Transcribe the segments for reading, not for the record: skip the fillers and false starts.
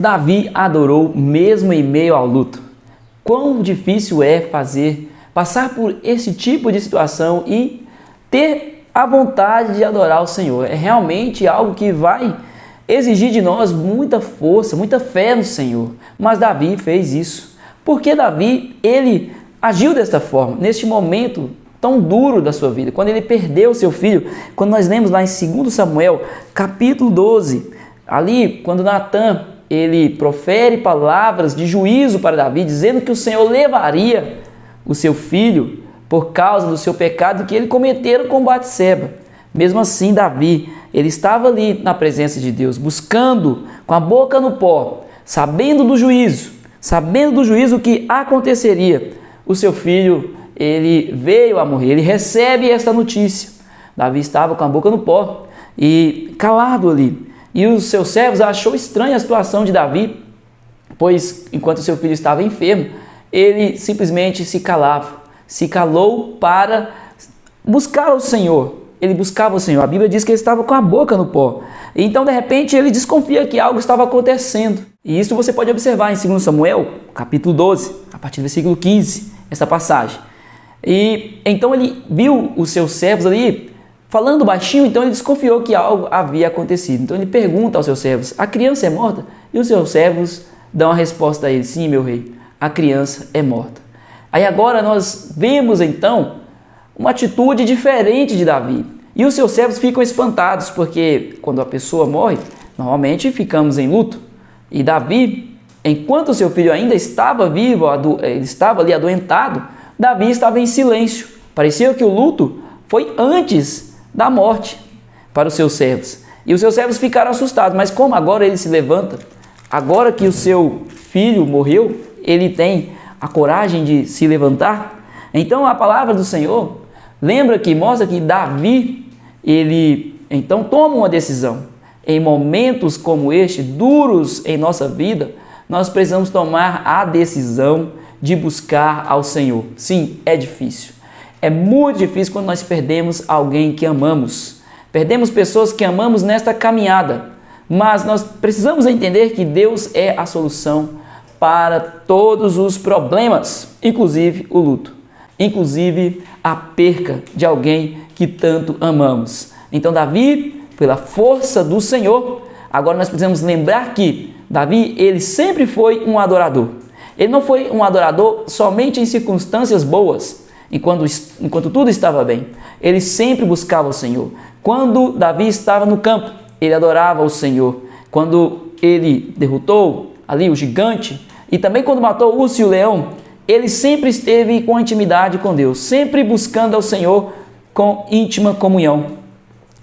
Davi adorou mesmo em meio ao luto. Quão difícil é passar por esse tipo de situação e ter a vontade de adorar o Senhor. É realmente algo que vai exigir de nós muita força, muita fé no Senhor. Mas Davi fez isso. Porque Davi, ele agiu desta forma, neste momento tão duro da sua vida, quando ele perdeu seu filho, quando nós lemos lá em 2 Samuel, capítulo 12, ali, quando Natã, ele profere palavras de juízo para Davi, dizendo que o Senhor levaria o seu filho por causa do seu pecado que ele cometera com Batseba. Mesmo assim, Davi, ele estava ali na presença de Deus, buscando com a boca no pó, sabendo do juízo que aconteceria. O seu filho, ele veio a morrer, ele recebe esta notícia. Davi estava com a boca no pó e calado ali. E os seus servos achou estranha a situação de Davi, pois enquanto seu filho estava enfermo, ele simplesmente se calou para buscar o Senhor. Ele buscava o Senhor. A Bíblia diz que ele estava com a boca no pó. Então, de repente, ele desconfia que algo estava acontecendo. E isso você pode observar em 2 Samuel, capítulo 12, a partir do versículo 15, essa passagem. E então ele viu os seus servos ali falando baixinho, então ele desconfiou que algo havia acontecido. Então ele pergunta aos seus servos: a criança é morta? E os seus servos dão a resposta a ele: sim, meu rei, a criança é morta. Aí agora nós vemos então uma atitude diferente de Davi. E os seus servos ficam espantados, porque quando a pessoa morre, normalmente ficamos em luto. E Davi, enquanto seu filho ainda estava vivo, ele estava ali adoentado, Davi estava em silêncio. Parecia que o luto foi antes da morte para os seus servos. E os seus servos ficaram assustados, mas como agora ele se levanta, agora que o seu filho morreu, ele tem a coragem de se levantar. Então a palavra do Senhor mostra que Davi, ele então toma uma decisão. Em momentos como este, duros em nossa vida, nós precisamos tomar a decisão de buscar ao Senhor. Sim, é difícil. É muito difícil quando nós perdemos alguém que amamos. Perdemos pessoas que amamos nesta caminhada. Mas nós precisamos entender que Deus é a solução para todos os problemas, inclusive o luto, inclusive a perca de alguém que tanto amamos. Então Davi, pela força do Senhor, agora nós precisamos lembrar que Davi, ele sempre foi um adorador. Ele não foi um adorador somente em circunstâncias boas, enquanto tudo estava bem. Ele sempre buscava o Senhor. Quando Davi estava no campo, ele adorava o Senhor. Quando ele derrotou ali o gigante, e também quando matou o urso e o leão, ele sempre esteve com intimidade com Deus, sempre buscando ao Senhor com íntima comunhão.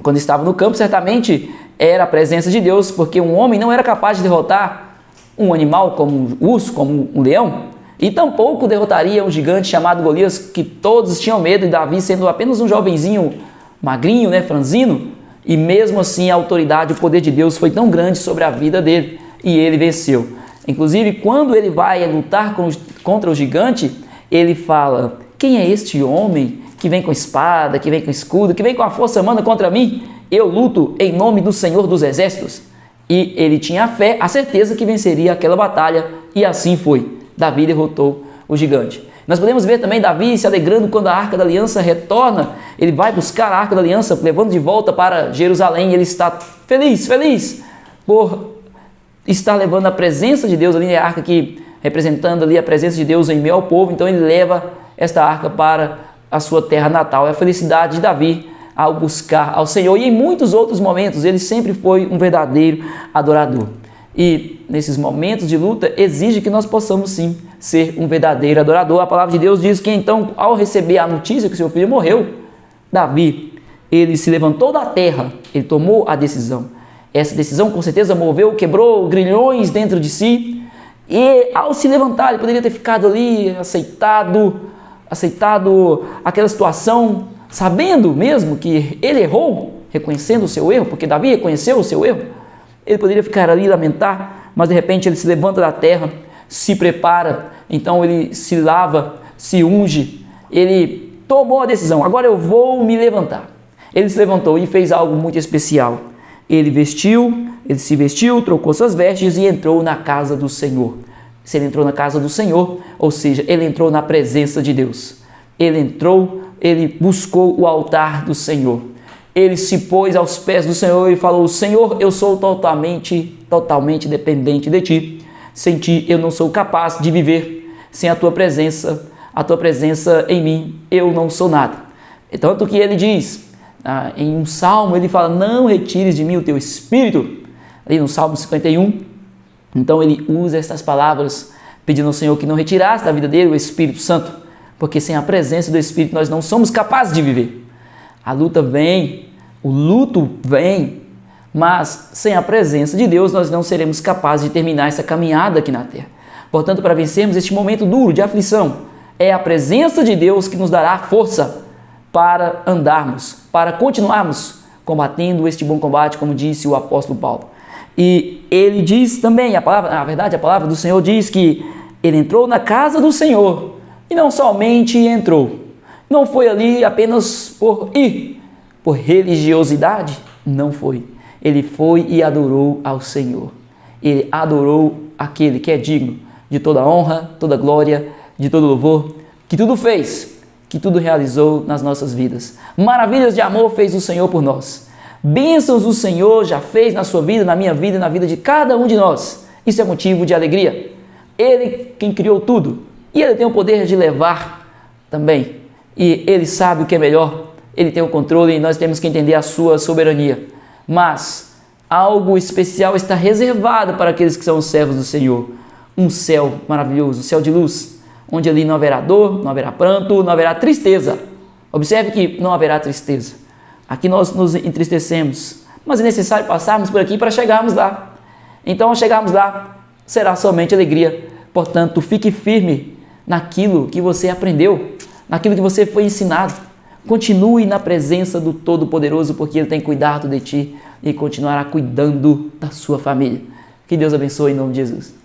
Quando estava no campo, certamente era a presença de Deus, porque um homem não era capaz de derrotar um animal como um urso, como um leão, e tampouco derrotaria um gigante chamado Golias, que todos tinham medo, e Davi, sendo apenas um jovenzinho magrinho, franzino, e mesmo assim a autoridade, o poder de Deus foi tão grande sobre a vida dele, e ele venceu. Inclusive, quando ele vai lutar contra o gigante, ele fala: quem é este homem que vem com espada, que vem com escudo, que vem com a força humana contra mim? Eu luto em nome do Senhor dos Exércitos. E ele tinha a fé, a certeza que venceria aquela batalha, e assim foi. Davi derrotou o gigante. Nós podemos ver também Davi se alegrando quando a Arca da Aliança retorna. Ele vai buscar a Arca da Aliança, levando de volta para Jerusalém. Ele está feliz por estar levando a presença de Deus ali, a arca que representando ali a presença de Deus em meio ao povo. Então ele leva esta arca para a sua terra natal. É a felicidade de Davi ao buscar ao Senhor. E em muitos outros momentos ele sempre foi um verdadeiro adorador. E nesses momentos de luta exige que nós possamos sim ser um verdadeiro adorador. A palavra de Deus diz que então, ao receber a notícia que seu filho morreu, Davi, ele se levantou da terra, ele tomou a decisão. Essa decisão com certeza quebrou grilhões dentro de si, e ao se levantar ele poderia ter ficado ali, aceitado aquela situação, sabendo mesmo que ele errou, reconhecendo o seu erro, porque Davi reconheceu o seu erro. Ele poderia ficar ali e lamentar, mas de repente ele se levanta da terra, se prepara, então ele se lava, se unge, ele tomou a decisão: agora eu vou me levantar. Ele se levantou e fez algo muito especial. Ele vestiu ele se vestiu, trocou suas vestes e entrou na casa do Senhor. Se ele entrou na casa do Senhor, ou seja, ele entrou na presença de Deus. Ele entrou, ele buscou o altar do Senhor. Ele se pôs aos pés do Senhor e falou: Senhor, eu sou totalmente dependente de Ti. Sem Ti eu não sou capaz de viver. Sem a Tua presença em mim, eu não sou nada. Tanto que ele diz, em um salmo, ele fala: não retires de mim o Teu Espírito. Ali no Salmo 51, então ele usa estas palavras, pedindo ao Senhor que não retirasse da vida dele o Espírito Santo, porque sem a presença do Espírito nós não somos capazes de viver. A luta vem, o luto vem, mas sem a presença de Deus nós não seremos capazes de terminar essa caminhada aqui na terra. Portanto, para vencermos este momento duro de aflição, é a presença de Deus que nos dará força para andarmos, para continuarmos combatendo este bom combate, como disse o apóstolo Paulo. E ele diz também, a palavra do Senhor diz que ele entrou na casa do Senhor e não somente entrou. Não foi ali apenas por ir, por religiosidade, não foi. Ele foi e adorou ao Senhor. Ele adorou aquele que é digno de toda honra, toda glória, de todo louvor, que tudo fez, que tudo realizou nas nossas vidas. Maravilhas de amor fez o Senhor por nós. Bênçãos o Senhor já fez na sua vida, na minha vida e na vida de cada um de nós. Isso é motivo de alegria. Ele quem criou tudo e Ele tem o poder de levar também. E Ele sabe o que é melhor, Ele tem o controle e nós temos que entender a sua soberania. Mas algo especial está reservado para aqueles que são os servos do Senhor. Um céu maravilhoso, um céu de luz, onde ali não haverá dor, não haverá pranto, não haverá tristeza. Observe que não haverá tristeza. Aqui nós nos entristecemos, mas é necessário passarmos por aqui para chegarmos lá. Então, ao chegarmos lá, será somente alegria. Portanto, fique firme naquilo que você aprendeu, naquilo que você foi ensinado. Continue na presença do Todo-Poderoso, porque Ele tem cuidado de ti e continuará cuidando da sua família. Que Deus abençoe em nome de Jesus.